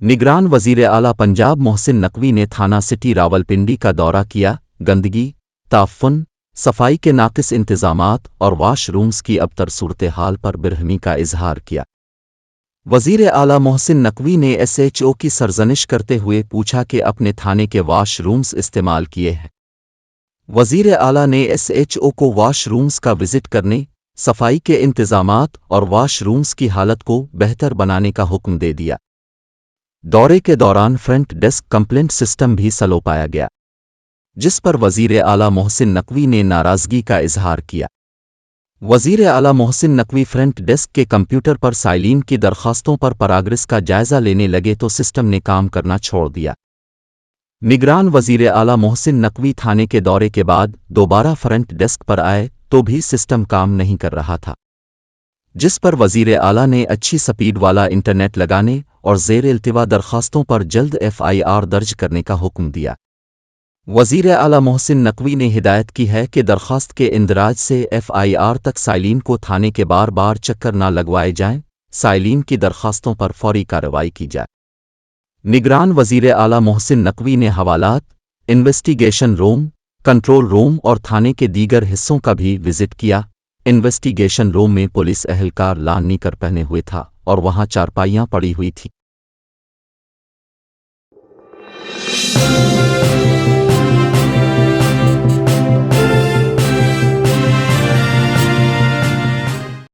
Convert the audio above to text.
निगरान वजीर आला पंजाब मोहसिन नकवी ने थाना सिटी रावलपिंडी का दौरा किया। गंदगी, ताफ़ुन, सफाई के नाक़िस इंतज़ामात और वाशरूम्स की अबतर सूरत हाल पर बिरहमी का इजहार किया। वज़ीर आला मोहसिन नकवी ने SHO की सरजनिश करते हुए पूछा कि अपने थाने के वाशरूम्स इस्तेमाल किए हैं। वज़ीर आला ने SHO को वाशरूम्स का विजिट करने, सफाई के इंतज़ामात और वाशरूम्स की हालत को बेहतर बनाने का हुक्म दे दिया। दौरे के दौरान फ्रंट डेस्क कंप्लेंट सिस्टम भी स्लो पाया गया, जिस पर वज़ीर आला मोहसिन नकवी ने नाराज़गी का इजहार किया। वज़ीर आला मोहसिन नकवी फ्रंट डेस्क के कंप्यूटर पर साइलिन की दरखास्तों पर प्रोग्रेस का जायज़ा लेने लगे तो सिस्टम ने काम करना छोड़ दिया। निगरान वज़ीर आला मोहसिन नकवी थाने के दौरे के बाद दोबारा फ्रंट डेस्क पर आए तो भी सिस्टम काम नहीं कर रहा था, जिस पर वज़ीर आला ने अच्छी स्पीड वाला इंटरनेट लगाने और ज़ेर इल्तिवा दरखास्तों पर जल्द FIR दर्ज करने का हुक्म दिया। वज़ीर आला मोहसिन नकवी ने हिदायत की है कि दरखास्त के इंदराज से FIR तक साइलिन को थाने के बार बार चक्कर न लगवाए जाएं, साइलिन की दरखास्तों पर फौरी कार्रवाई की जाए। निगरान वज़ीर आला मोहसिन नकवी ने हवालात, इन्वेस्टिगेशन रूम, कंट्रोल रूम और थाने के दीगर हिस्सों का भी विजिट किया। इन्वेस्टिगेशन रूम में पुलिस एहलकार लाल निकर पहने हुए था और वहां चारपाइयां पड़ी हुई थीं।